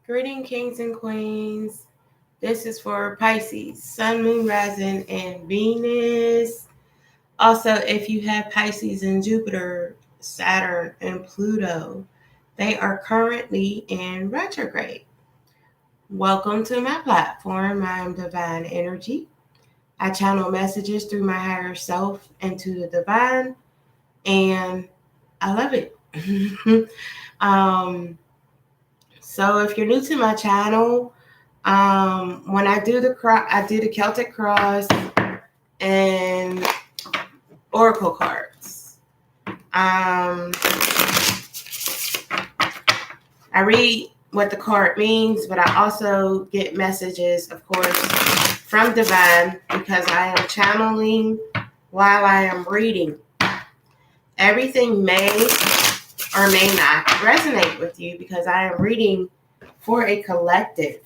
Greeting kings and queens. This is for Pisces, Sun, Moon, Rising, and Venus. Also, if you have Pisces and Jupiter, Saturn, and Pluto, they are currently in retrograde. Welcome to my platform. I am Divine Energy. I channel messages through my higher self into the divine, and I love it. So if you're new to my channel, when I do the Celtic cross and oracle cards. I read what the card means, but I also get messages, of course, from Divine because I am channeling while I am reading. Everything may or may not resonate with you because I am reading for a collective.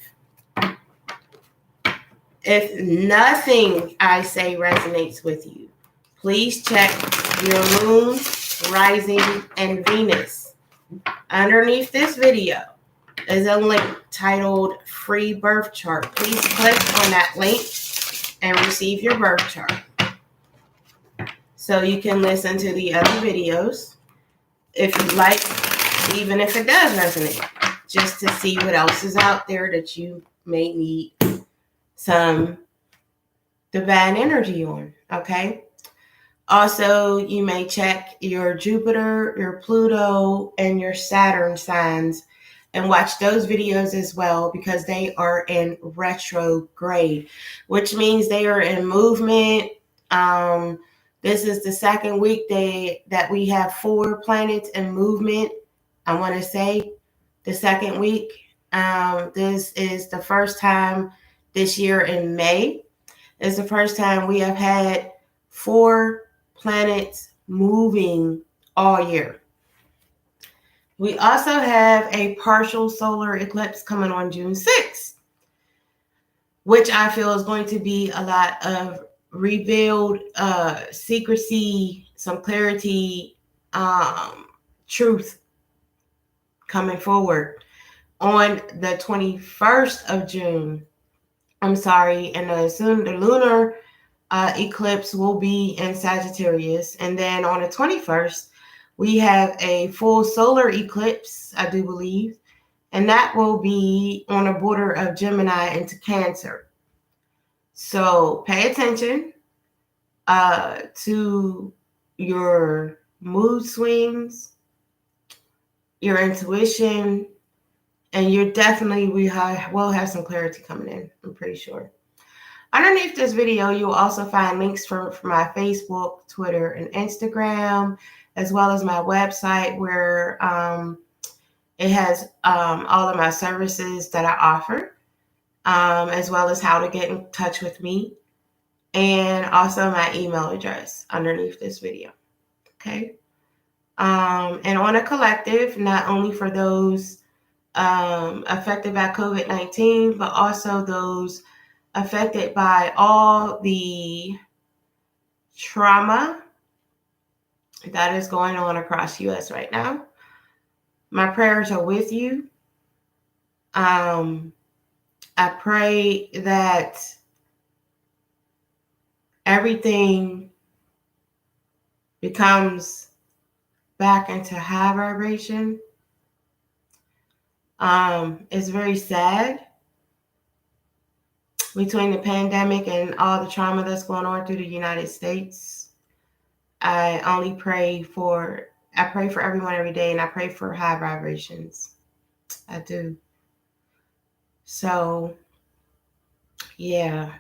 If nothing I say resonates with you, please check your moon, rising, and Venus. Underneath this video is a link titled Free Birth Chart. Please click on that link and receive your birth chart so you can listen to the other videos if you like, even if it does resonate, just to see what else is out there that you may need some divine energy on, okay? Also, you may check your Jupiter, your Pluto, and your Saturn signs and watch those videos as well because they are in retrograde, which means they are in movement. This is the second week that we have 4 planets in movement. I want to say the second week. This is the first time this year in May. It's the first time we have had 4 planets moving all year. We also have a partial solar eclipse coming on June 6th, which I feel is going to be a lot of revealed secrecy, some clarity, truth coming forward. On the 21st of June, and soon the lunar eclipse will be in Sagittarius. And then on the 21st, we have a full solar eclipse, I do believe. And that will be on the border of Gemini into Cancer. So pay attention to your mood swings, your intuition, and you're definitely, will have some clarity coming in, I'm pretty sure. Underneath this video, you'll also find links for my Facebook, Twitter, and Instagram, as well as my website where it has all of my services that I offer, as well as how to get in touch with me, and also my email address underneath this video. Okay. And on a collective, not only for those affected by COVID-19, but also those affected by all the trauma that is going on across the U.S. right now. My prayers are with you. I pray that everything becomes back into high vibration. It's very sad between the pandemic and all the trauma that's going on through the United States. I pray for everyone every day, and I pray for high vibrations. I do. So, yeah.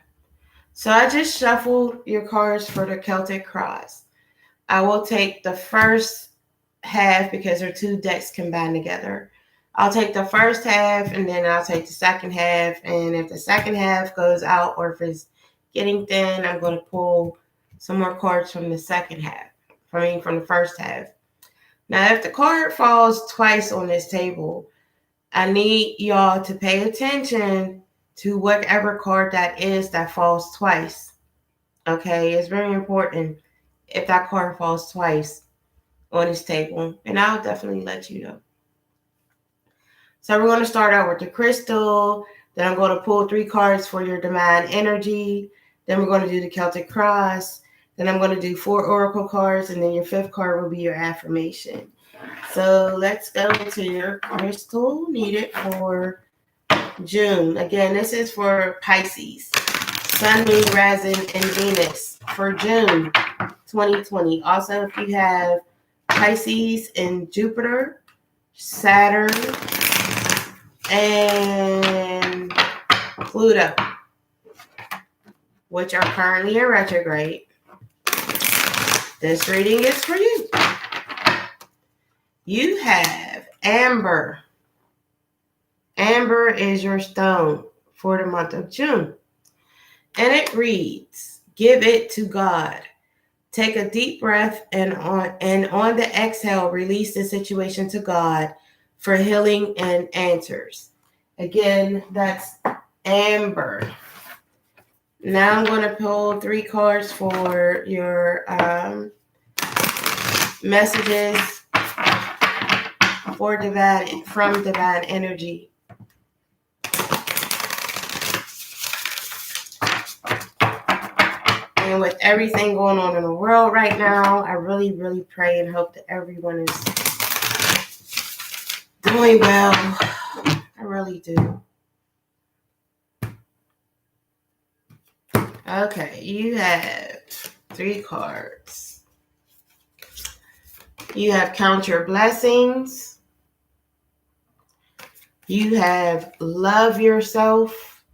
So I just shuffled your cards for the Celtic cross. I will take the first half because they're 2 decks combined together. I'll take the first half and then I'll take the second half. And if the second half goes out or if it's getting thin, I'm going to pull some more cards from the second half. From the first half. Now, if the card falls twice on this table, I need y'all to pay attention to whatever card that is that falls twice. Okay, it's very important if that card falls twice on this table, and I'll definitely let you know. So we're going to start out with the crystal. Then I'm going to pull 3 cards for your divine energy. Then we're going to do the Celtic cross. Then I'm going to do 4 oracle cards. And then your 5th card will be your affirmation. So let's go into your crystal needed for June. Again, this is for Pisces. Sun, Moon, Rising, and Venus for June 2020. Also, if you have Pisces and Jupiter, Saturn, and Pluto, which are currently in retrograde, this reading is for you. You have Amber. Amber is your stone for the month of June. And it reads, give it to God. Take a deep breath and on the exhale, release the situation to God for healing and answers. Again, that's Amber. Now I'm going to pull 3 cards for your messages from divine energy. And with everything going on in the world right now, I really, really pray and hope that everyone is doing well. I really do. Okay, you have 3 cards. You have count your blessings. You have love yourself.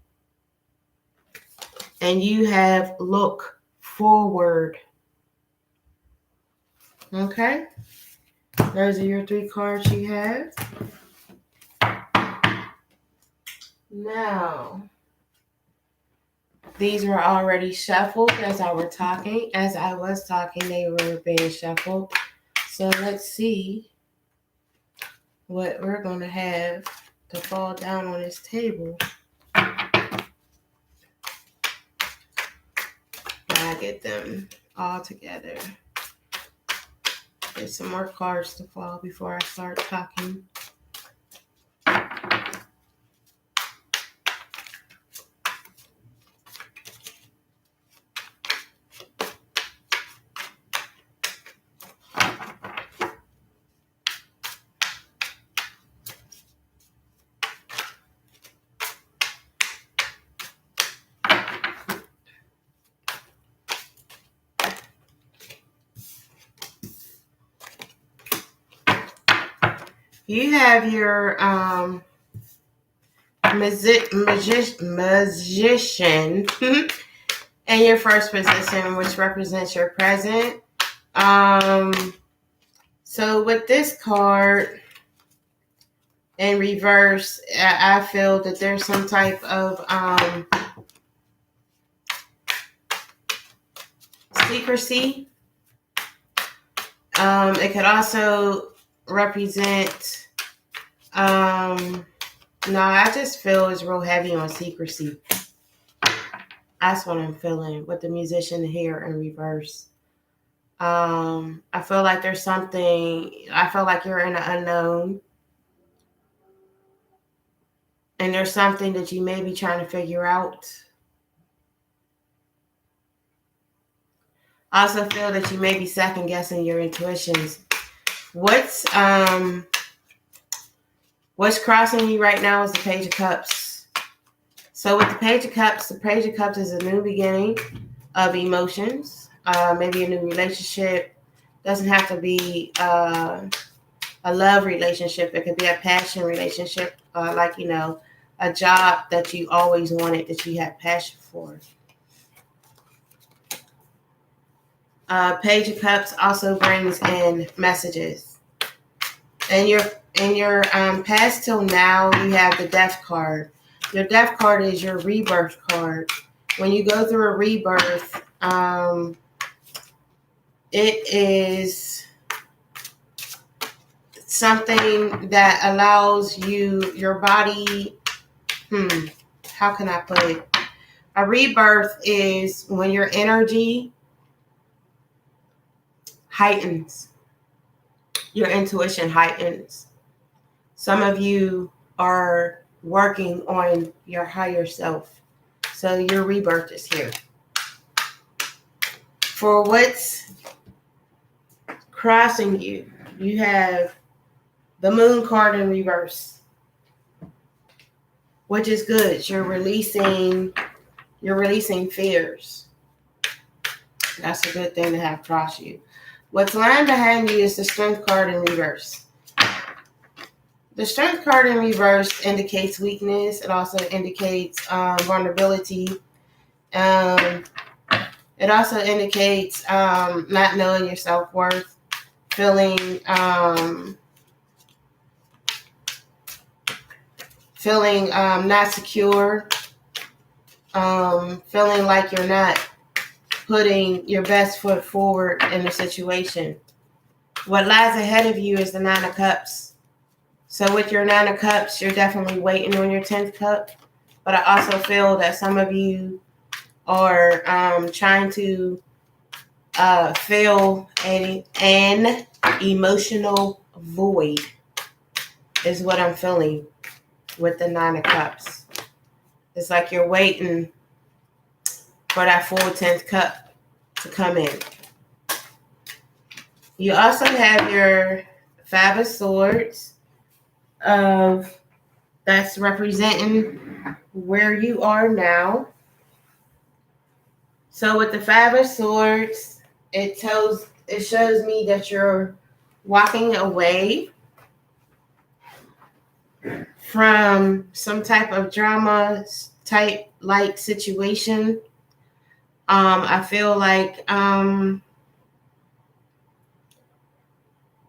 And you have look forward. Okay? Those are your 3 cards you have. Now, these were already shuffled as I was talking, they were being shuffled. So let's see what we're going to have to fall down on this table. I get them all together. There's some more cards to fall before I start talking. You have your magician in your first position, which represents your present. So with this card in reverse, I feel that there's some type of secrecy. It could also represent no, I just feel it's real heavy on secrecy. That's what I'm feeling with the musician here in reverse. I feel like there's something, I feel like you're in the unknown. And there's something that you may be trying to figure out. I also feel that you may be second guessing your intuitions. What's crossing you right now is the Page of Cups. So with the Page of Cups is a new beginning of emotions. Maybe a new relationship. Doesn't have to be a love relationship. It could be a passion relationship, like, a job that you always wanted, that you had passion for. Page of Cups also brings in messages. In your past till now, you have the Death card. Your Death card is your rebirth card. When you go through a rebirth, it is something that allows your body, how can I put it? A rebirth is when your energy heightens. Your intuition heightens. Some of you are working on your higher self. So your rebirth is here. For what's crossing you, you have the moon card in reverse, which is good. You're releasing fears. That's a good thing to have cross you. What's lying behind you is the strength card in reverse. The strength card in reverse indicates weakness. It also indicates vulnerability. It also indicates not knowing your self-worth, feeling not secure, feeling like you're not putting your best foot forward in a situation. What lies ahead of you is the Nine of Cups. So with your Nine of Cups, you're definitely waiting on your 10th cup. But I also feel that some of you are trying to fill an emotional void is what I'm feeling with the Nine of Cups. It's like you're waiting for that full 10th cup to come in. You also have your Five of Swords that's representing where you are now. So with the Five of Swords, it shows me that you're walking away from some type of drama type like situation. I feel like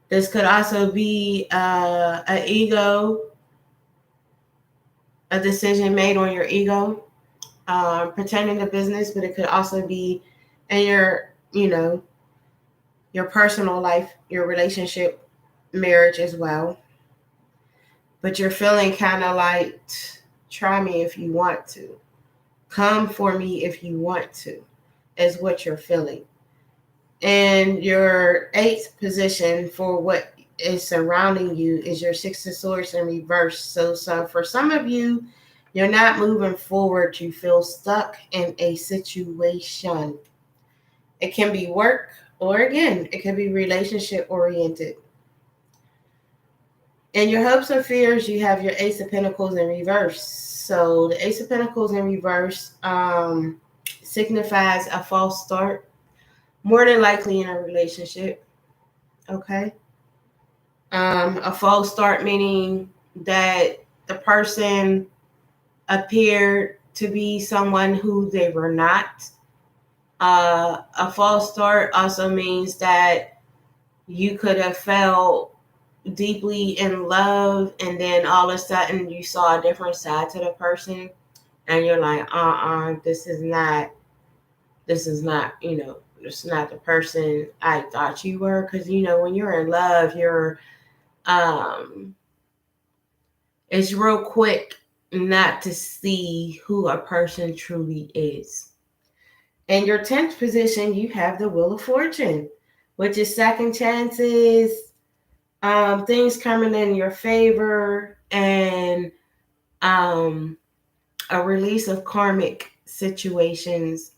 this could also be an ego, a decision made on your ego, pertaining to business, but it could also be in your personal life, your relationship, marriage as well. But you're feeling kind of like, try me if you want to. Come for me if you want to, is what you're feeling. And your 8th position for what is surrounding you is your Six of Swords in reverse. So for some of you, you're not moving forward. You feel stuck in a situation. It can be work, or again, it can be relationship oriented. In your hopes and fears, you have your Ace of Pentacles in reverse. So the Ace of Pentacles in reverse signifies a false start, more than likely in a relationship. Okay. A false start meaning that the person appeared to be someone who they were not. A false start also means that you could have felt deeply in love and then all of a sudden you saw a different side to the person and you're like, this is not, this is not the person I thought you were. Because when you're in love, you're it's real quick not to see who a person truly is. In your 10th position, you have the Wheel of Fortune, which is second chances, things coming in your favor, and a release of karmic situations,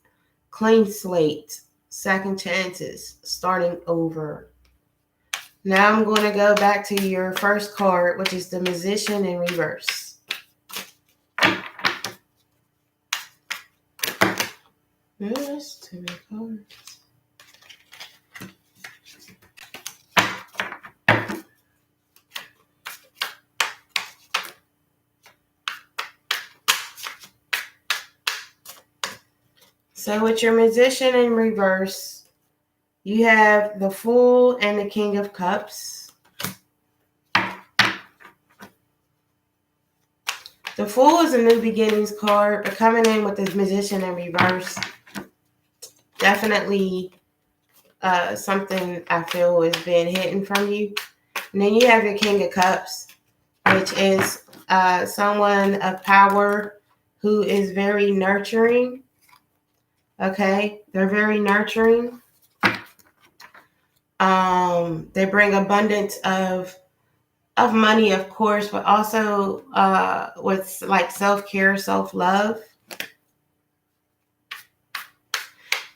clean slate, second chances, starting over. Now I'm going to go back to your first card, which is the Magician in reverse. That's too many cards. So with your Magician in reverse, you have the Fool and the King of Cups. The Fool is a new beginnings card, but coming in with the Magician in reverse, definitely something I feel is being hidden from you. And then you have your King of Cups, which is someone of power who is very nurturing. Okay, they're very nurturing. They bring abundance of of money, of course, but also with like self-care, self-love.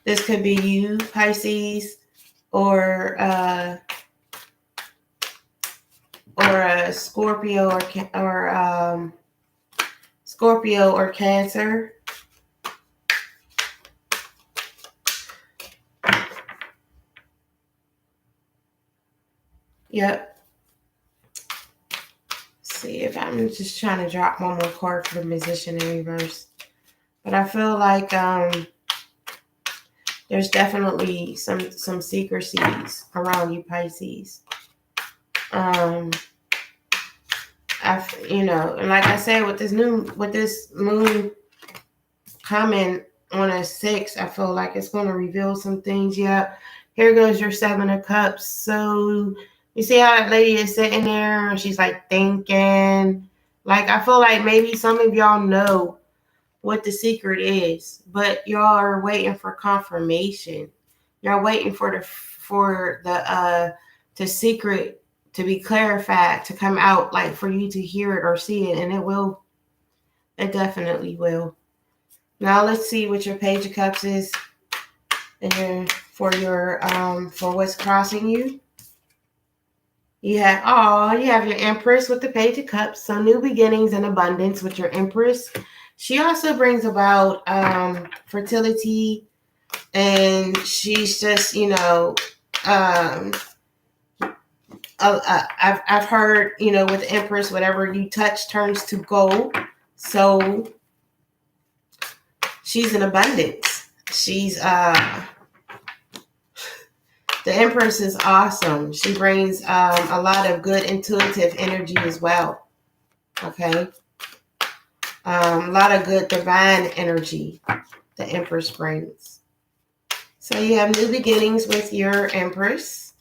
This could be you, Pisces, or a Scorpio or Scorpio or Cancer. Yep. See if I'm just trying to drop one more card for the Magician in reverse. But I feel like there's definitely some secrecies around you, Pisces. And like I said, with this moon coming on a 6, I feel like it's going to reveal some things. Yeah, here goes your 7 of Cups. So you see how that lady is sitting there and she's like thinking. Like, I feel like maybe some of y'all know what the secret is, but y'all are waiting for confirmation. Y'all waiting for the secret to be clarified, to come out, like for you to hear it or see it, and it will. It definitely will. Now let's see what your Page of Cups is for what's crossing you. You have your Empress with the Page of Cups, so new beginnings and abundance with your Empress. She also brings about fertility, and she's just, I've heard, with Empress, whatever you touch turns to gold. So she's in abundance. She's the Empress is awesome. She brings a lot of good intuitive energy as well. Okay. A lot of good divine energy the Empress brings. So you have new beginnings with your Empress.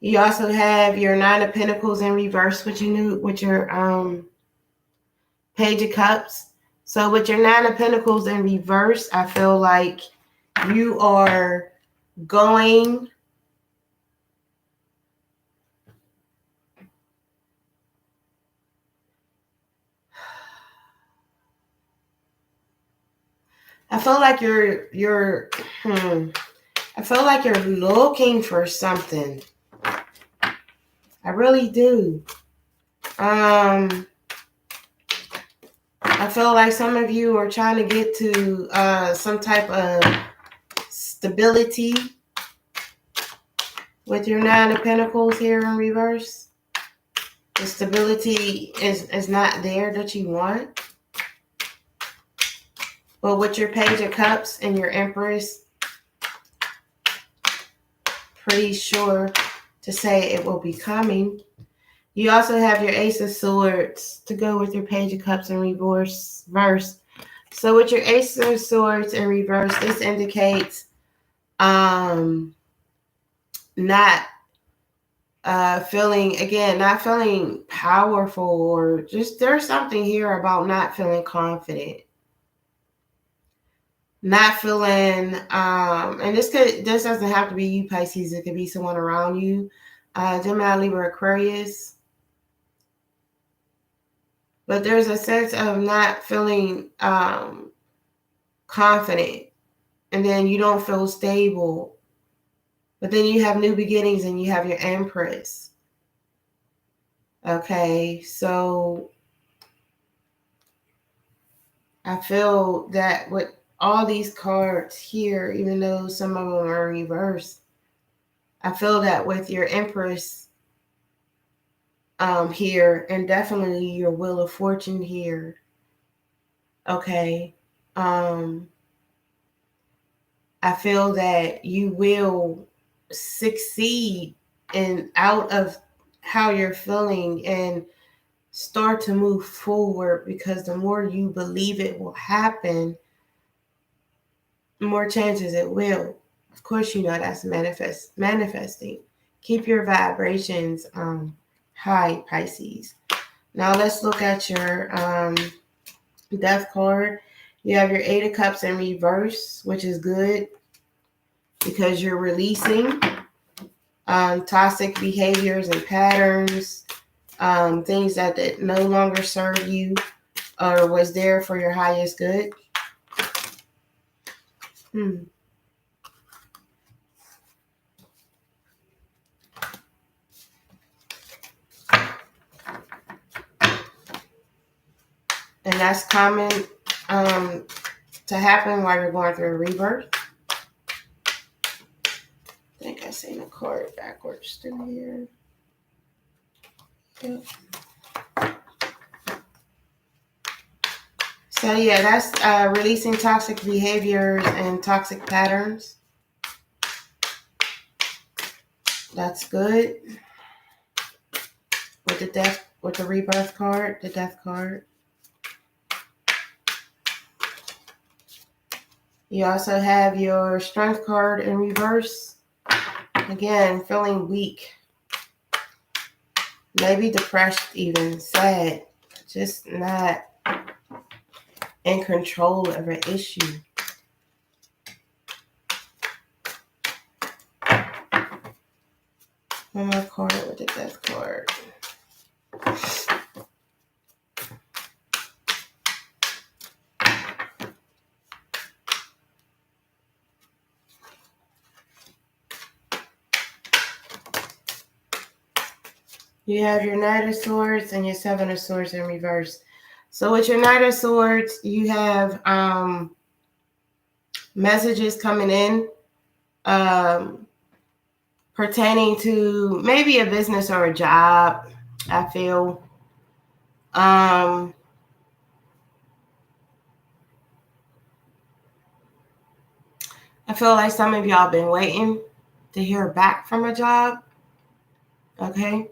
You also have your 9 of Pentacles in reverse with your Page of Cups. So with your 9 of Pentacles in reverse, I feel like you are going I feel like you're I feel like you're looking for something. I really do. I feel like some of you are trying to get to some type of stability with your 9 of Pentacles here in reverse. The stability is not there that you want. But with your Page of Cups and your Empress, pretty sure to say it will be coming. You also have your Ace of Swords to go with your Page of Cups in reverse. So with your Ace of Swords in reverse, this indicates not feeling powerful, or just there's something here about not feeling confident. Not feeling, and this doesn't have to be you, Pisces. It could be someone around you, Gemini, Libra, Aquarius. But there's a sense of not feeling confident, and then you don't feel stable. But then you have new beginnings, and you have your Empress. Okay, so I feel that with all these cards here, even though some of them are reversed, I feel that with your Empress here, and definitely your Wheel of Fortune here, okay, I feel that you will succeed in out of how you're feeling and start to move forward, because the more you believe it will happen, more chances it will. Of course, that's manifesting. Keep your vibrations high, Pisces. Now let's look at your Death card. You have your 8 of Cups in reverse, which is good because you're releasing. toxic behaviors and patterns, things that no longer serve you or was there for your highest good. And that's common to happen while you're going through a rebirth. I think I seen the card backwards through here. Yep. So yeah, that's releasing toxic behaviors and toxic patterns. That's good. With the rebirth card, the death card. You also have your strength card in reverse. Again, feeling weak. Maybe depressed even, sad. Just not in control of an issue. One more card with the death card. You have your Knight of Swords and your Seven of Swords in reverse. So with your Knight of Swords, you have messages coming in pertaining to maybe a business or a job, I feel. I feel like some of y'all been waiting to hear back from a job. Okay.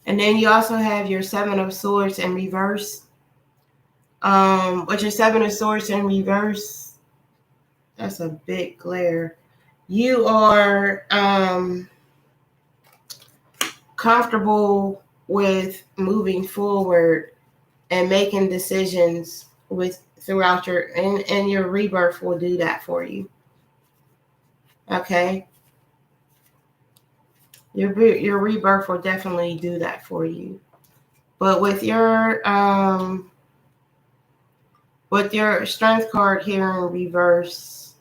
And then you also have your Seven of Swords in reverse. With your Seven of Swords in reverse, that's a big glare. You are comfortable with moving forward and making decisions throughout your and your rebirth will do that for you. Okay. Your rebirth will definitely do that for you. But with your strength card here in reverse,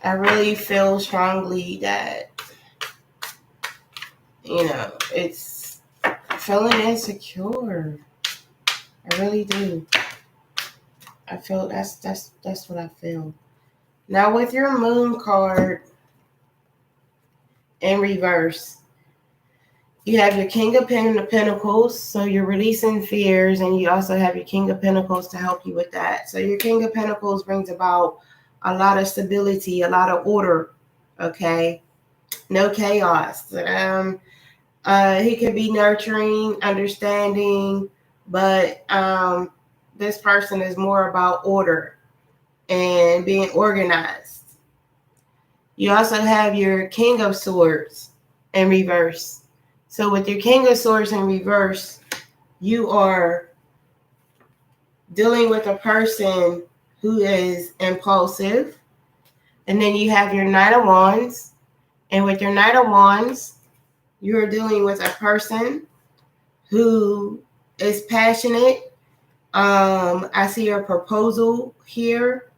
I really feel strongly that, it's feeling insecure. I really do. I feel that's what I feel. Now with your Moon card in reverse, you have your King of Pentacles, so you're releasing fears, and you also have your King of Pentacles to help you with that. So your King of Pentacles brings about a lot of stability, a lot of order, okay? No chaos. He can be nurturing, understanding, but this person is more about order and being organized. You also have your King of Swords in reverse. So with your King of Swords in reverse, you are dealing with a person who is impulsive. And then you have your Knight of Wands. And with your Knight of Wands, you're dealing with a person who is passionate. I see a proposal here.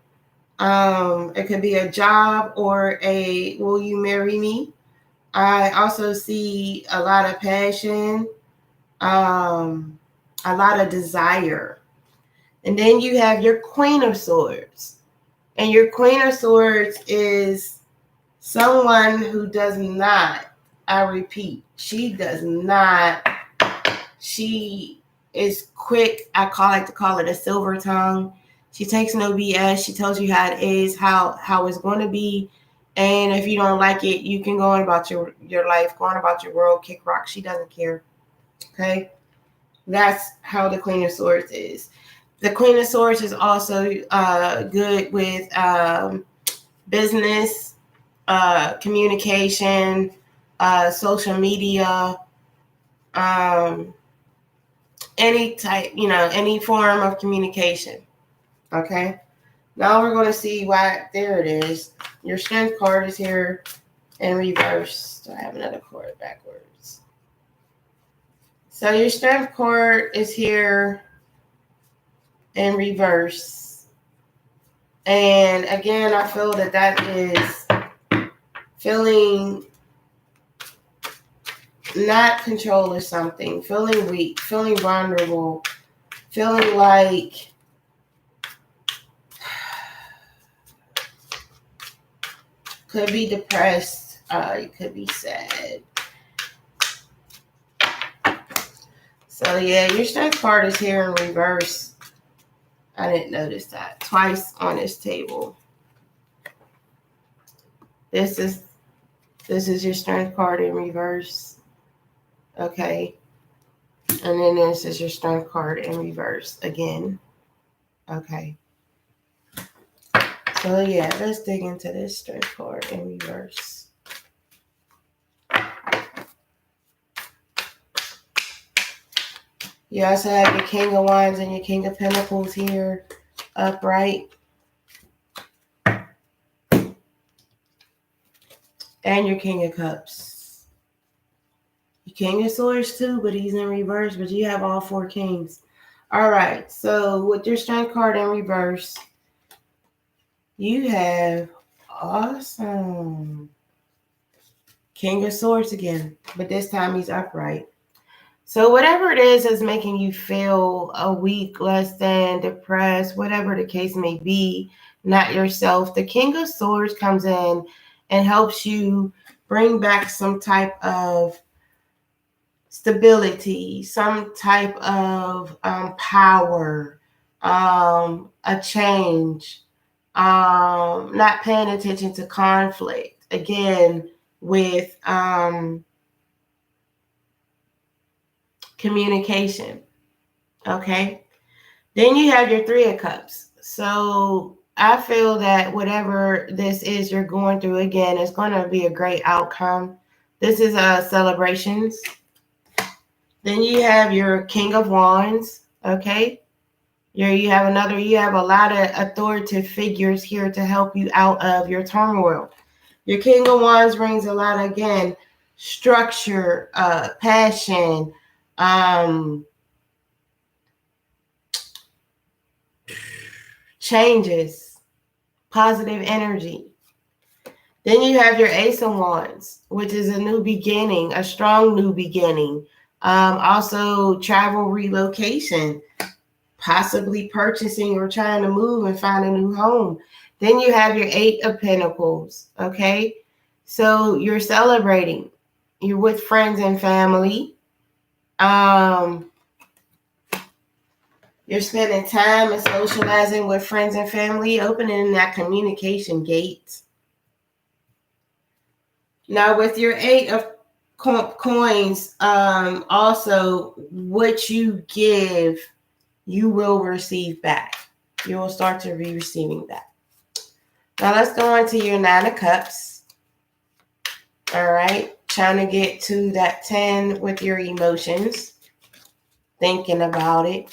It could be a job or a will you marry me? I also see a lot of passion, a lot of desire. And then you have your Queen of Swords. And your Queen of Swords is someone who does not, I repeat, she is quick. I like to call it a silver tongue. She takes no BS. She tells you how it is, how it's going to be. And if you don't like it, you can go on about your life, go on about your world, kick rocks. She doesn't care. Okay? That's how the Queen of Swords is. The Queen of Swords is also good with business, communication, social media, any type, any form of communication. Okay. Now we're going to see why. There it is. Your strength card is here in reverse. Do I have another card backwards? So your strength card is here in reverse. And again, I feel that is feeling not control of something, feeling weak, feeling vulnerable, feeling like could be depressed, you could be sad. So yeah, your strength card is here in reverse. I didn't notice that twice on this table. This is your strength card in reverse. Okay. And then this is your strength card in reverse again. Okay. So yeah, let's dig into this strength card in reverse. You also have your King of Wands and your King of Pentacles here upright. And your King of Cups. Your King of Swords too, but he's in reverse, but you have all four kings. All right, so with your strength card in reverse, you have awesome King of Swords again, but this time he's upright. So whatever it is that's making you feel a weak, less than, depressed, whatever the case may be, not yourself, the King of Swords comes in and helps you bring back some type of stability, some type of power, a change, not paying attention to conflict. Again, with communication. Okay. Then you have your Three of Cups. So I feel that whatever this is you're going through, again, it's going to be a great outcome. This is celebrations. Then you have your King of Wands. Okay. You have a lot of authoritative figures here to help you out of your turmoil. Your King of Wands brings a lot, again, structure, passion, changes, positive energy. Then you have your Ace of Wands, which is a new beginning, a strong new beginning. Also travel, relocation, possibly purchasing or trying to move and find a new home. Then you have your Eight of Pentacles, okay? So you're celebrating. You're with friends and family. You're spending time and socializing with friends and family, opening that communication gate. Now with your Eight of Coins, also what you give, you will receive back. You will start to be receiving that. Now let's go into your Nine of Cups. All right. Trying to get to that 10 with your emotions. Thinking about it.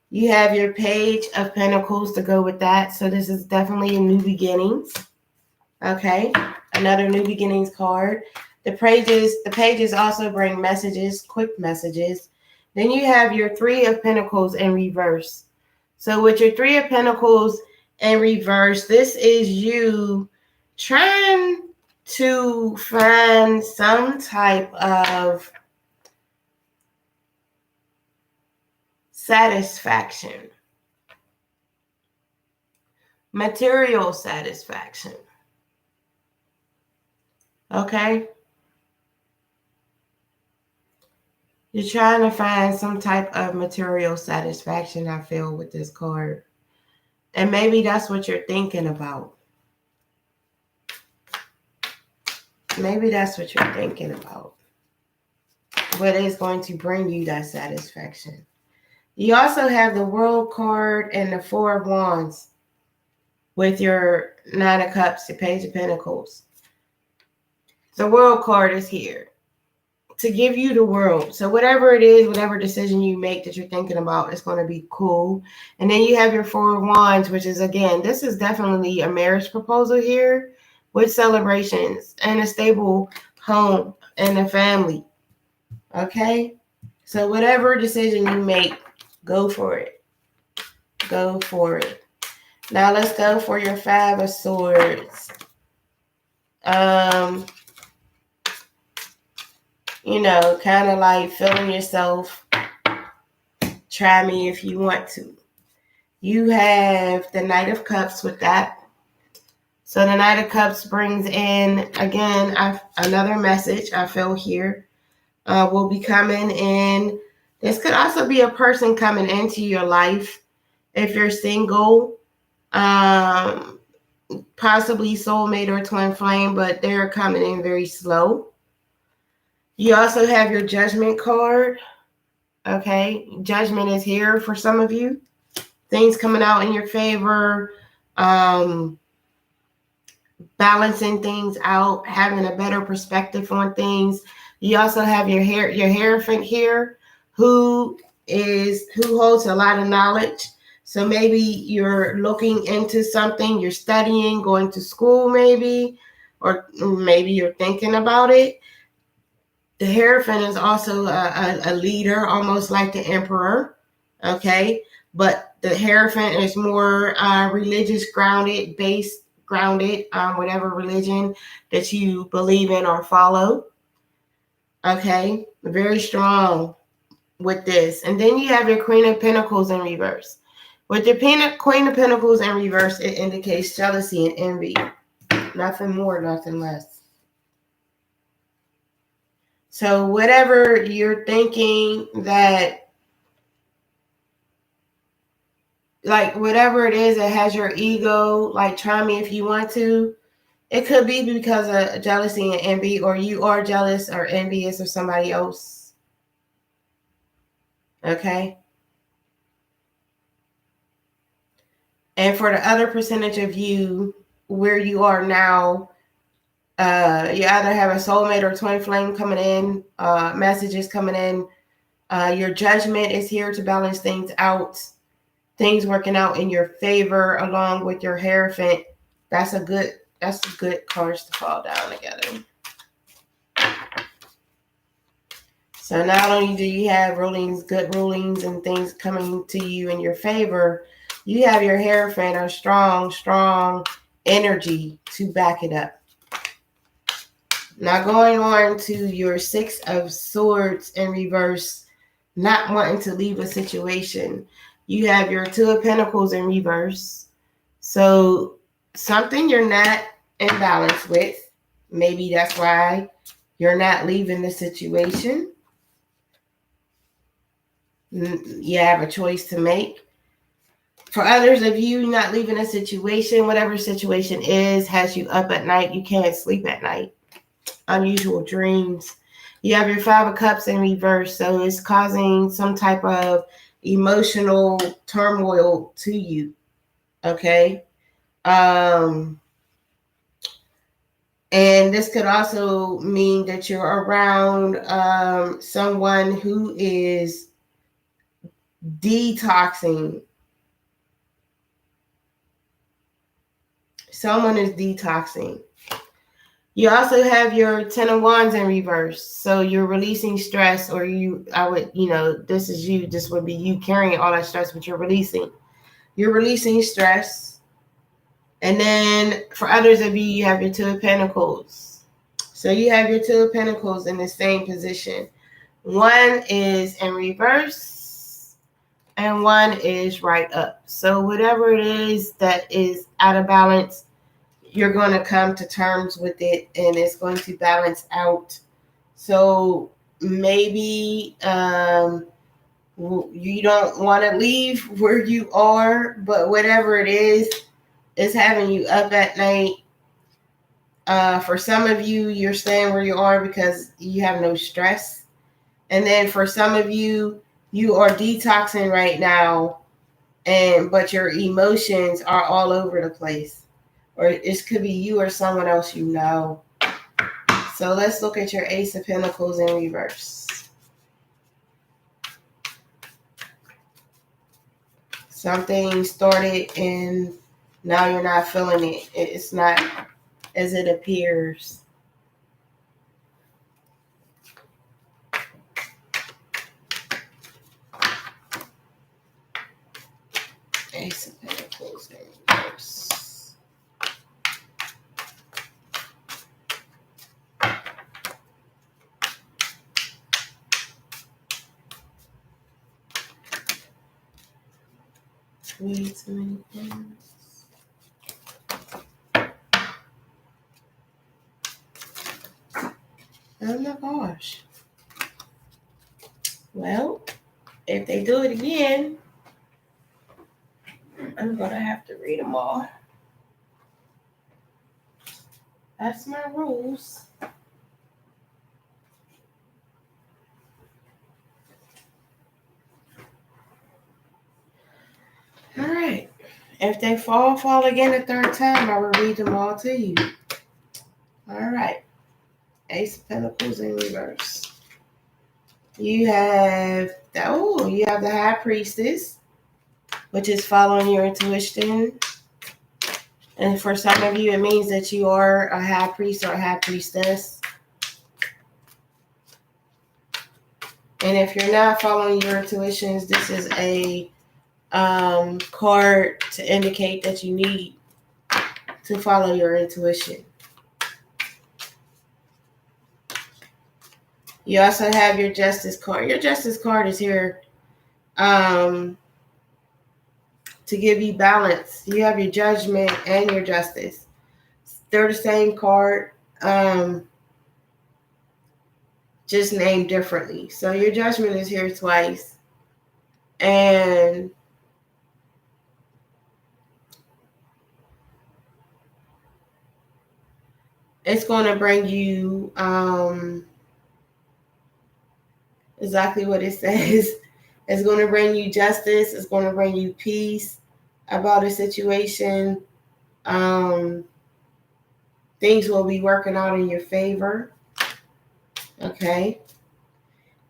You have your Page of Pentacles to go with that. So this is definitely a new beginnings. Okay. Another new beginnings card. The pages also bring messages, quick messages. Then you have your Three of Pentacles in reverse. So with your Three of Pentacles in reverse, this is you trying to find some type of satisfaction, material satisfaction. Okay? You're trying to find some type of material satisfaction, I feel, with this card. And maybe that's what you're thinking about. Maybe that's what you're thinking about. What is going to bring you that satisfaction? You also have the World card and the Four of Wands. with your Nine of Cups, the Page of Pentacles. The World card is here to give you the world. So whatever it is, whatever decision you make that you're thinking about, it's going to be cool. And then you have your Four of Wands, which is, again, this is definitely a marriage proposal here with celebrations and a stable home and a family. Okay? So whatever decision you make, go for it. Go for it. Now let's go for your Five of Swords. You know, kind of like feeling yourself. Try me if you want to. You have the Knight of Cups with that. So the Knight of Cups brings in, again, another message I feel here will be coming in. This could also be a person coming into your life. If you're single, possibly soulmate or twin flame, but they're coming in very slow. You also have your Judgment card. Okay, Judgment is here for some of you. Things coming out in your favor, balancing things out, having a better perspective on things. You also have your Hierophant here, who holds a lot of knowledge. So maybe you're looking into something, you're studying, going to school maybe, or maybe you're thinking about it. The Hierophant is also a leader, almost like the Emperor, okay? But the Hierophant is more religious grounded, whatever religion that you believe in or follow, okay? Very strong with this. And then you have your Queen of Pentacles in reverse. With your Queen of Pentacles in reverse, it indicates jealousy and envy. Nothing more, nothing less. So whatever you're thinking that, like whatever it is that has your ego, like try me if you want to, it could be because of jealousy and envy, or you are jealous or envious of somebody else. Okay? And for the other percentage of you, where you are now, you either have a soulmate or twin flame coming in, messages coming in. Your Judgment is here to balance things out, things working out in your favor, along with your Hierophant. That's a good cards to fall down together. So not only do you have good rulings and things coming to you in your favor, you have your Hierophant, a strong energy to back it up. Now going on to your Six of Swords in reverse, not wanting to leave a situation. You have your Two of Pentacles in reverse. So something you're not in balance with. Maybe that's why you're not leaving the situation. You have a choice to make. For others of you, not leaving a situation, whatever situation is, has you up at night. You can't sleep at night. Unusual dreams. You have your Five of Cups in reverse, so it's causing some type of emotional turmoil to you. Okay. And this could also mean that you're around someone who is detoxing. Someone is detoxing. You also have your Ten of Wands in reverse. So you're releasing stress, or this would be you carrying all that stress, but you're releasing stress. And then for others of you, you have your Two of Pentacles. So you have your Two of Pentacles in the same position. One is in reverse and one is right up. So whatever it is that is out of balance, you're going to come to terms with it and it's going to balance out. So maybe you don't want to leave where you are, but whatever it is having you up at night. For some of you, you're staying where you are because you have no stress. And then for some of you, you are detoxing right now but your emotions are all over the place. Or it could be you or someone else you know. So let's look at your Ace of Pentacles in reverse. Something started and now you're not feeling it. It's not as it appears. Ace of Pentacles in reverse. Way too many things. Oh my gosh. Well, if they do it again, I'm going to have to read them all. That's my rules. All right. If they fall again a third time, I will read them all to you. All right. Ace of Pentacles in reverse. You have the High Priestess, which is following your intuition. And for some of you, it means that you are a high priest or a high priestess. And if you're not following your intuitions, this is a card to indicate that you need to follow your intuition. You also have your Justice card. Your Justice card is here to give you balance. You have your Judgment and your Justice. They're the same card, just named differently. So your Judgment is here twice. And it's going to bring you exactly what it says. It's going to bring you justice. It's going to bring you peace about a situation. Things will be working out in your favor. Okay.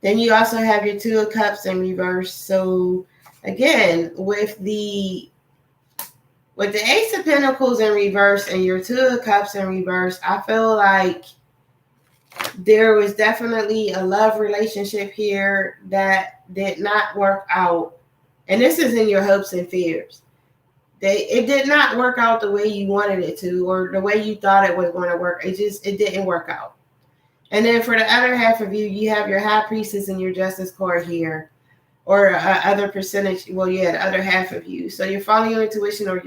Then you also have your Two of Cups in reverse. So again, with the Ace of Pentacles in reverse and your Two of Cups in reverse, I feel like there was definitely a love relationship here that did not work out. And this is in your hopes and fears. It did not work out the way you wanted it to, or the way you thought it was going to work. It didn't work out. And then for the other half of you, you have your High Priestess and your Justice card here, or other percentage. Well, yeah, the other half of you. So you're following your intuition, or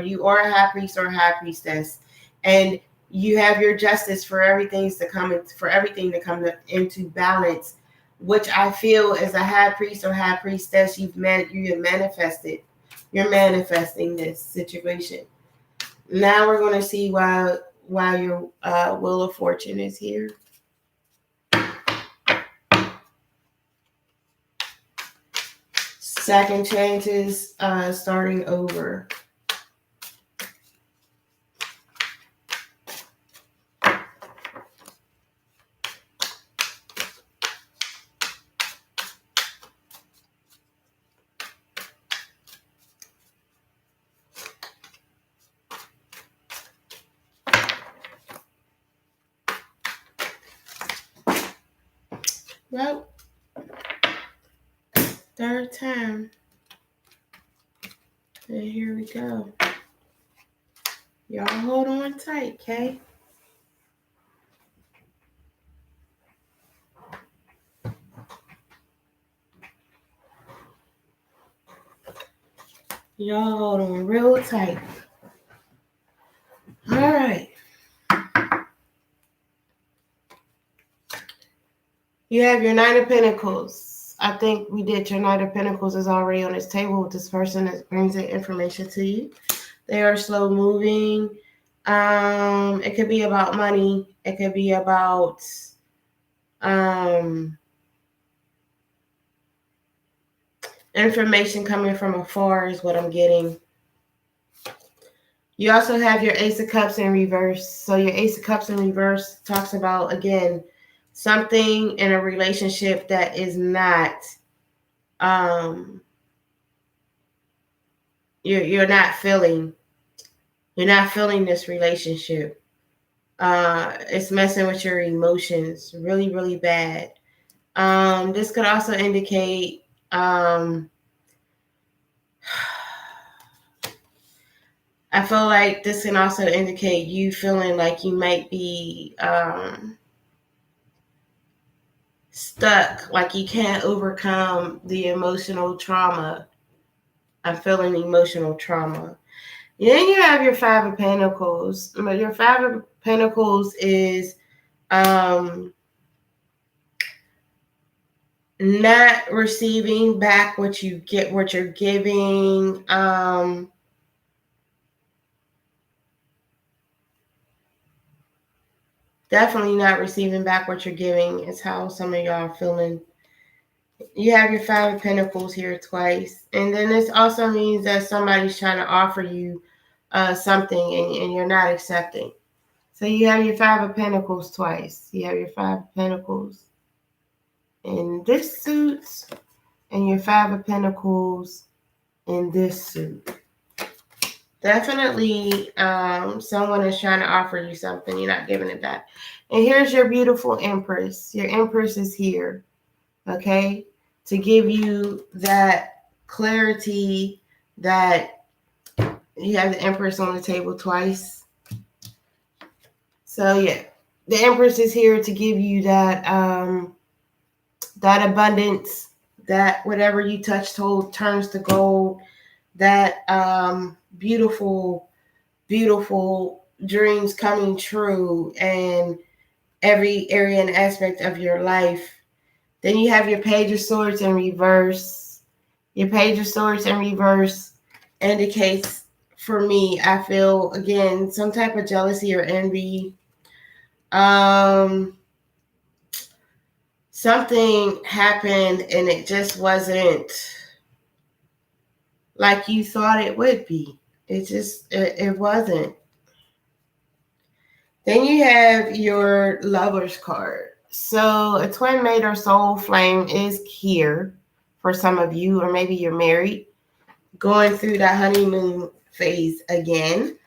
you are a High Priest or a High Priestess, and you have your Justice for everything to come into balance, which I feel as a High Priest or High Priestess, you have manifested. You're manifesting this situation. Now we're going to see why your Wheel of Fortune is here. Second chances, starting over. Well, third time. And here we go. Y'all hold on tight, okay? Y'all hold on real tight. All right. You have your Knight of Pentacles. I think we did your Knight of Pentacles is already on this table with this person that brings the information to you. They are slow moving. It could be about money. It could be about information coming from afar is what I'm getting. You also have your Ace of Cups in reverse. So your Ace of Cups in reverse talks about, again, something in a relationship that is not, you're not feeling this relationship. It's messing with your emotions really, really bad. This could also indicate, I feel like this can also indicate you feeling like you might be stuck, like you can't overcome the emotional trauma. I'm feeling emotional trauma. Then you have your Five of Pentacles. Your Five of Pentacles is not receiving back what you're giving. Definitely not receiving back what you're giving is how some of y'all are feeling. You have your Five of Pentacles here twice. And then this also means that somebody's trying to offer you something and you're not accepting. So you have your Five of Pentacles twice. You have your Five of Pentacles in this suit and your Five of Pentacles in this suit. Definitely someone is trying to offer you something. You're not giving it back. And here's your beautiful Empress. Your Empress is here, okay, to give you that clarity that you have the Empress on the table twice. So, yeah, the Empress is here to give you that that abundance, that whatever you touch turns to gold, that beautiful, beautiful dreams coming true in every area and aspect of your life. Then you have your Page of Swords in reverse. Your Page of Swords in reverse indicates, for me, I feel, again, some type of jealousy or envy. Something happened and it just wasn't like you thought it would be. It wasn't. Then you have your Lover's card. So a twin mate or soul flame is here for some of you, or maybe you're married, going through that honeymoon phase again.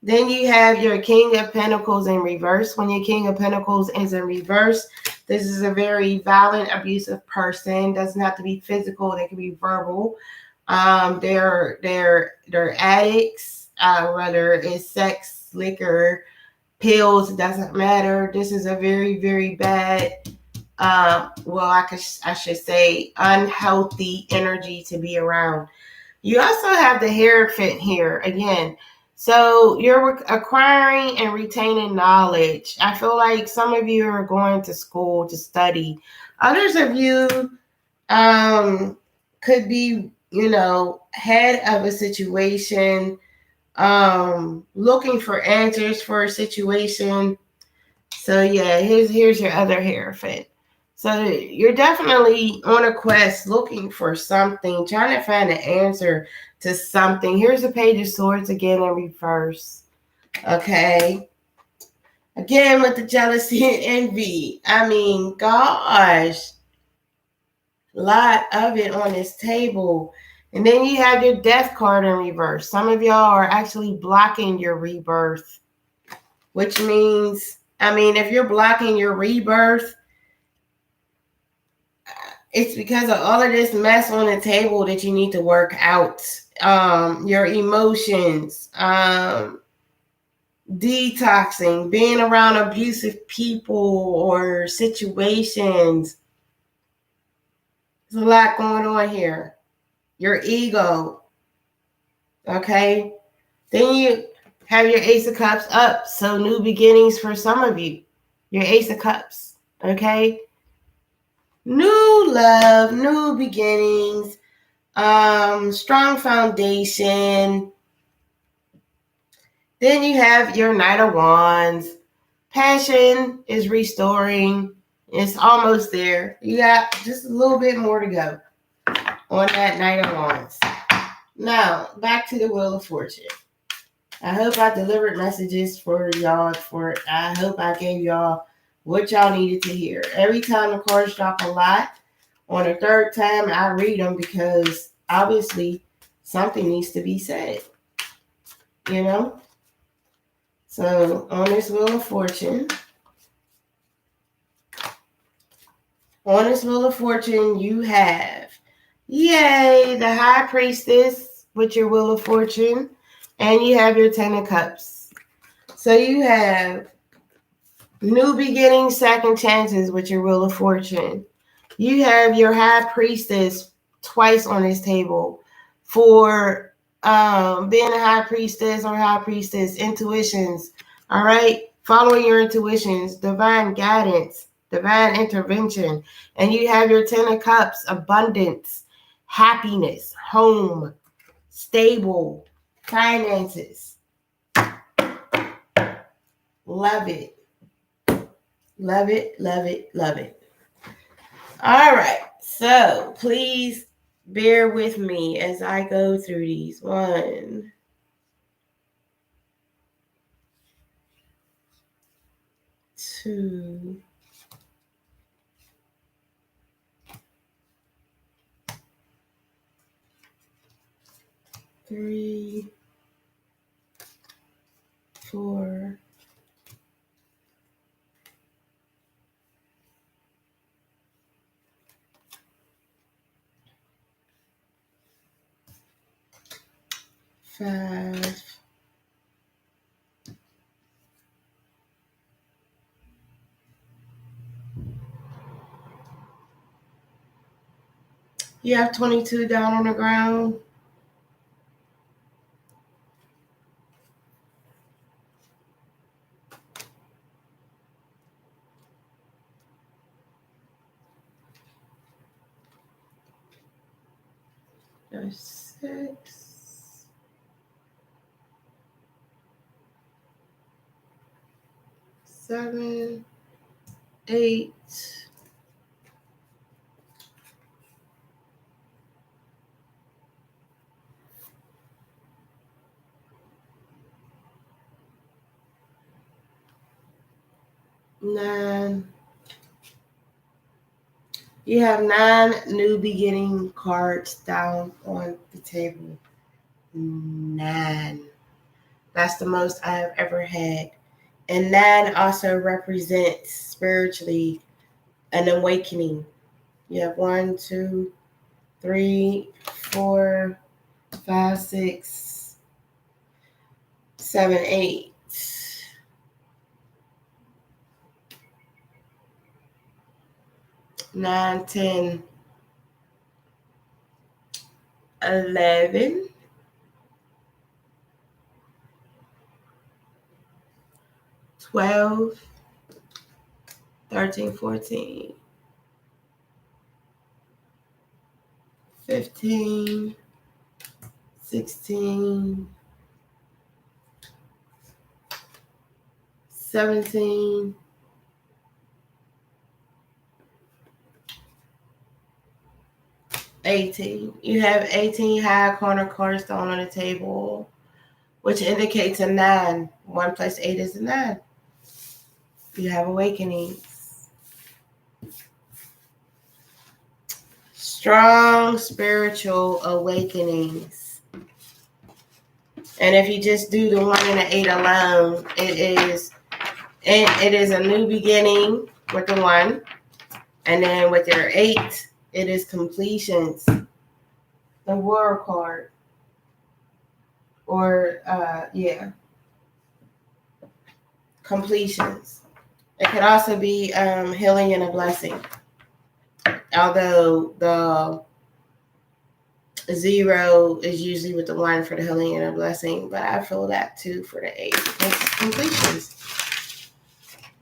Then you have your King of Pentacles in reverse. When your King of Pentacles is in reverse, this is a very violent, abusive person. Doesn't have to be physical. They can be verbal. They're addicts, whether it's sex, liquor, pills. It doesn't matter. This is a very, very bad, I should say, unhealthy energy to be around. You also have the Hierophant here again. So you're acquiring and retaining knowledge. I feel like some of you are going to school to study. Others of you could be, head of a situation, looking for answers for a situation. So yeah, here's your other Hierophant. So you're definitely on a quest looking for something, trying to find an answer to something. Here's the Page of Swords again in reverse. Okay. Again with the jealousy and envy. I mean, gosh. A lot of it on this table. And then you have your Death card in reverse. Some of y'all are actually blocking your rebirth, which means, if you're blocking your rebirth, it's because of all of this mess on the table that you need to work out. Your emotions, detoxing, being around abusive people or situations. There's a lot going on here. Your ego. Okay. Then you have your Ace of Cups up. So new beginnings for some of you. Your Ace of Cups. Okay. New love, new beginnings, strong foundation. Then you have your Knight of Wands. Passion is restoring. It's almost there. You got just a little bit more to go. on that Knight of Wands. Now, back to the Wheel of Fortune. I hope I delivered messages for y'all. I hope I gave y'all what y'all needed to hear. Every time the cards drop a lot, on the third time I read them because obviously something needs to be said. You know? So, on this Wheel of Fortune, you have, yay, the High Priestess with your Wheel of Fortune, and you have your Ten of Cups. So you have new beginnings, second chances with your Wheel of Fortune. You have your High Priestess twice on this table for being a High Priestess or High Priestess, intuitions, all right? Following your intuitions, divine guidance, divine intervention. And you have your Ten of Cups, abundance, happiness, home, stable, finances. Love it. Love it, love it, love it. All right. So please bear with me as I go through these. 1, 2, 3, 4, 5, 22 down on the ground. There's 6, 7, 8, 9. You have 9 new beginning cards down on the table. 9. That's the most I have ever had. And 9 also represents spiritually an awakening. You have 1, 2, 3, 4, 5, 6, 7, 8. 9, 10, 11, 12, 13, 14, 15, 16, 17, 18. You have 18 high corner cards down on the table, which indicates a 9. 1 plus 8 is a 9. You have awakenings. Strong spiritual awakenings. And if you just do the 1 and the 8 alone, it is a new beginning with the 1. And then with your 8, it is completions. The World card. Or, completions. It could also be healing and a blessing. Although the 0 is usually with the 1 for the healing and a blessing, but I feel that too for the 8. It's completions.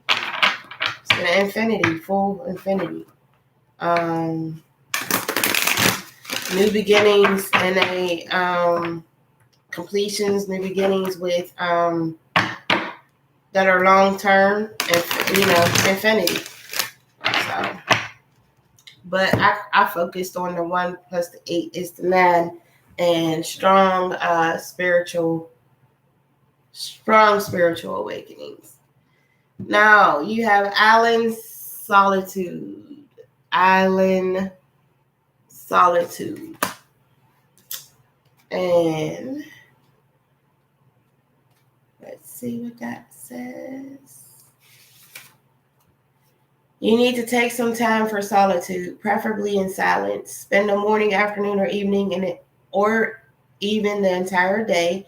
It's an infinity, full infinity. New beginnings and a completions, new beginnings with that are long term and infinity. So but I focused on the 1 plus the 8 is the 9, and strong spiritual awakenings. Now you have Island Solitude. Island Solitude. And let's see what that says. You need to take some time for solitude, preferably in silence. Spend the morning, afternoon, or evening or even the entire day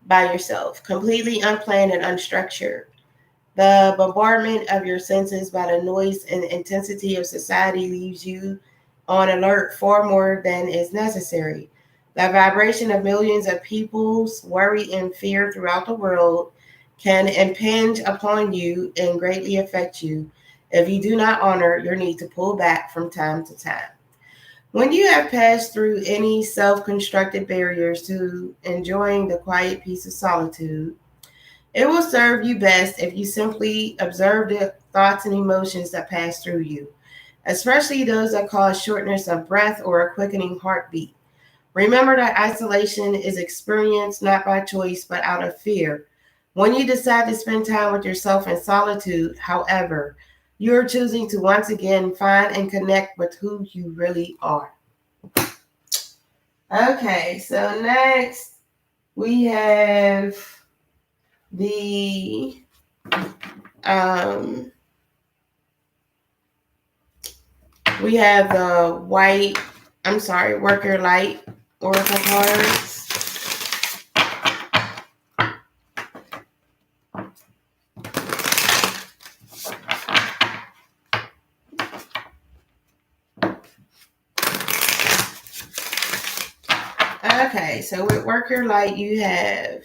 by yourself, completely unplanned and unstructured. The bombardment of your senses by the noise and intensity of society leaves you on alert far more than is necessary. The vibration of millions of people's worry and fear throughout the world can impinge upon you and greatly affect you if you do not honor your need to pull back from time to time. When you have passed through any self-constructed barriers to enjoying the quiet peace of solitude, it will serve you best if you simply observe the thoughts and emotions that pass through you, especially those that cause shortness of breath or a quickening heartbeat. Remember that isolation is experienced not by choice but out of fear. When you decide to spend time with yourself in solitude, however, you're choosing to once again find and connect with who you really are. Okay, so next we have the worker light oracle cards. Okay, so with worker light, you have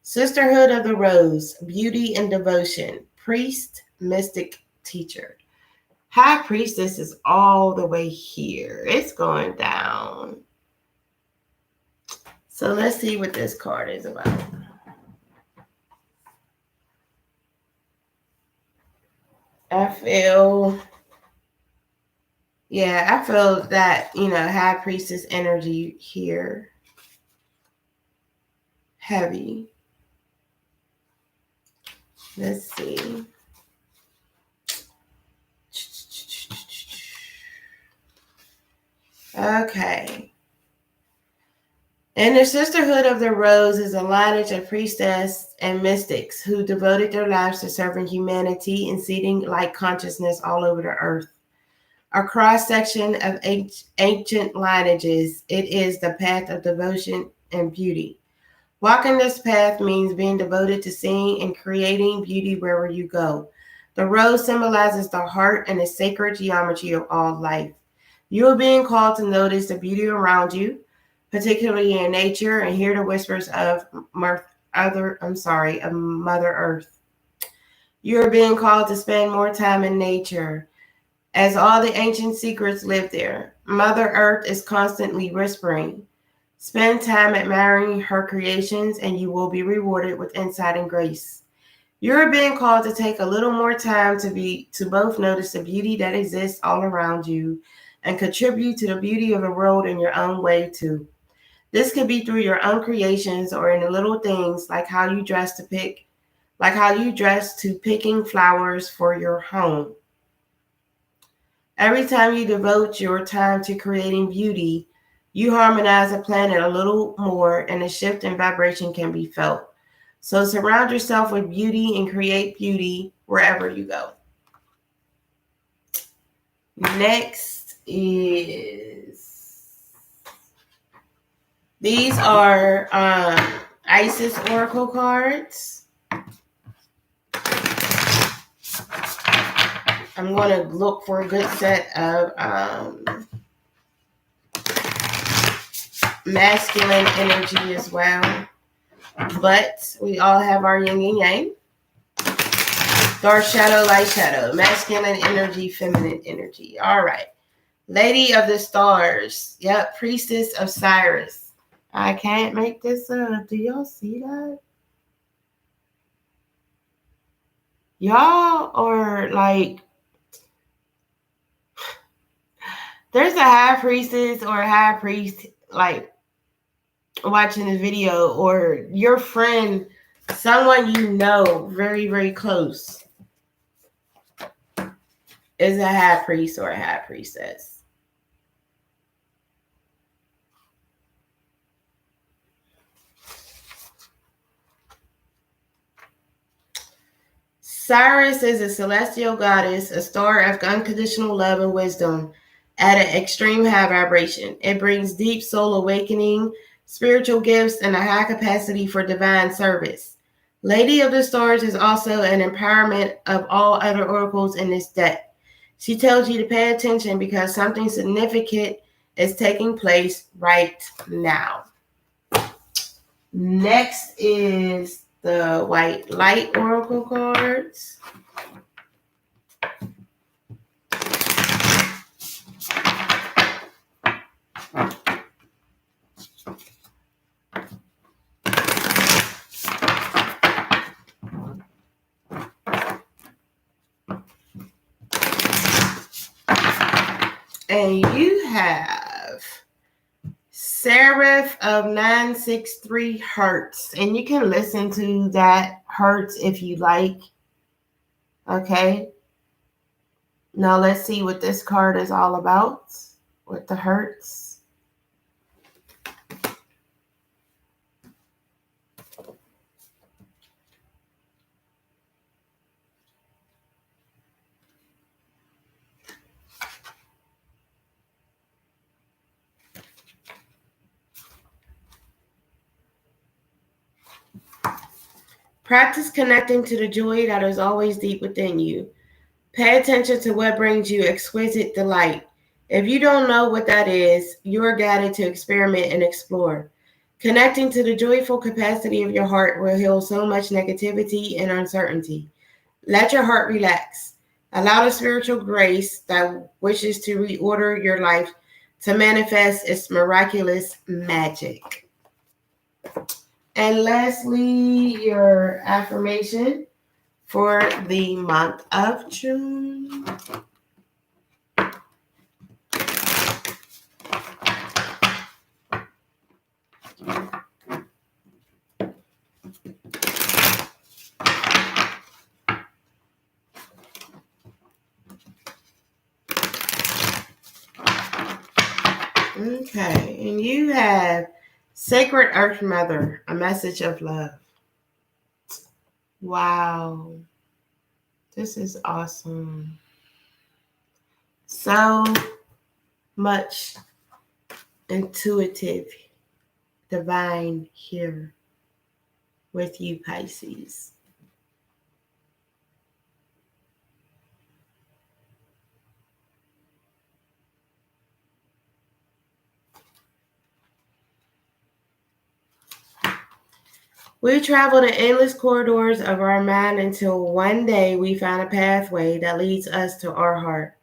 Sisterhood of the Rose, beauty and devotion, priest, mystic, teacher. High priestess is all the way here. It's going down. So let's see what this card is about. I feel that, high priestess energy here. Heavy. Let's see. Okay. In the Sisterhood of the Rose is a lineage of priestess and mystics who devoted their lives to serving humanity and seeding light consciousness all over the earth. A cross-section of ancient lineages, it is the path of devotion and beauty. Walking this path means being devoted to seeing and creating beauty wherever you go. The rose symbolizes the heart and the sacred geometry of all life. You are being called to notice the beauty around you, particularly in nature, and hear the whispers of Mother Earth. You are being called to spend more time in nature, as all the ancient secrets live there. Mother Earth is constantly whispering. Spend time admiring her creations, and you will be rewarded with insight and grace. You're being called to take a little more time to both notice the beauty that exists all around you and contribute to the beauty of the world in your own way too. This could be through your own creations or in the little things like how you dress to picking flowers for your home. Every time you devote your time to creating beauty, you harmonize the planet a little more, and a shift in vibration can be felt. So surround yourself with beauty and create beauty wherever you go. Next these are Isis Oracle cards. I'm going to look for a good set of masculine energy as well. But we all have our yin and yang. Dark shadow, light shadow. Masculine energy, feminine energy. All right. Lady of the Stars. Yep. Priestess of Cyrus. I can't make this up. Do y'all see that? Y'all are like... There's a high priestess or a high priest like watching this video, or your friend, someone you know very, very close is a high priest or a high priestess. Sirius is a celestial goddess, a star of unconditional love and wisdom at an extreme high vibration. It brings deep soul awakening, spiritual gifts, and a high capacity for divine service. Lady of the Stars is also an empowerment of all other oracles in this deck. She tells you to pay attention because something significant is taking place right now. Next is the white light oracle cards. And you have Seraph of 963 Hertz. And you can listen to that Hertz if you like. Okay. Now let's see what this card is all about with the Hertz. Practice connecting to the joy that is always deep within you. Pay attention to what brings you exquisite delight. If you don't know what that is, you are guided to experiment and explore. Connecting to the joyful capacity of your heart will heal so much negativity and uncertainty. Let your heart relax. Allow the spiritual grace that wishes to reorder your life to manifest its miraculous magic. And lastly, your affirmation for the month of June. Okay, and you have Sacred Earth Mother, a message of love. Wow, this is awesome. So much intuitive, divine here with you, Pisces. We travel the endless corridors of our mind until one day we find a pathway that leads us to our heart.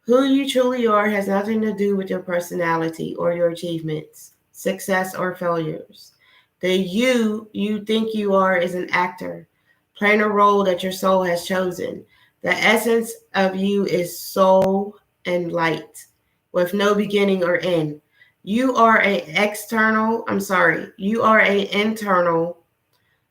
Who you truly are has nothing to do with your personality or your achievements, success or failures. The you think you are is an actor, playing a role that your soul has chosen. The essence of you is soul and light, with no beginning or end. You are an internal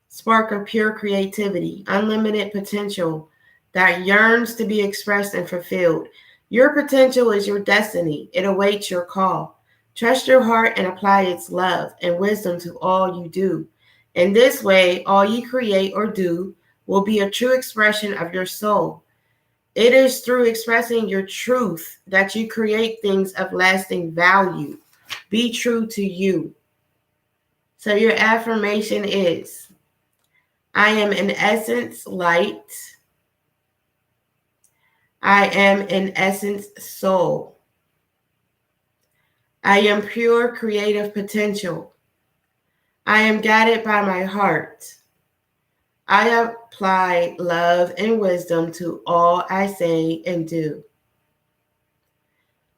spark of pure creativity, unlimited potential that yearns to be expressed and fulfilled. Your potential is your destiny. It awaits your call. Trust your heart and apply its love and wisdom to all you do. In this way, all you create or do will be a true expression of your soul. It is through expressing your truth that you create things of lasting value. Be true to you. So your affirmation is, I am in essence light. I am in essence soul. I am pure creative potential. I am guided by my heart. I apply love and wisdom to all I say and do.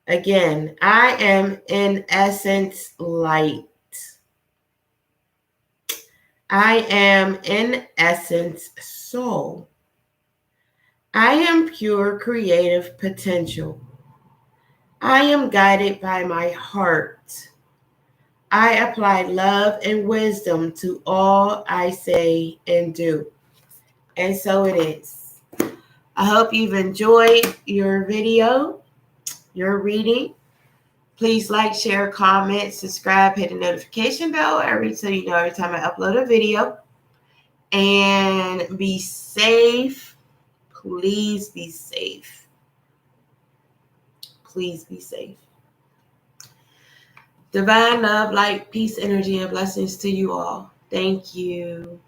Again, I am in essence light. I am in essence soul. I am pure creative potential. I am guided by my heart. I apply love and wisdom to all I say and do. And so it is. I hope you've enjoyed your video, your reading. Please like, share, comment, subscribe, hit the notification bell so you know every time I upload a video. And be safe. Please be safe. Please be safe. Divine love, light, peace, energy, and blessings to you all. Thank you.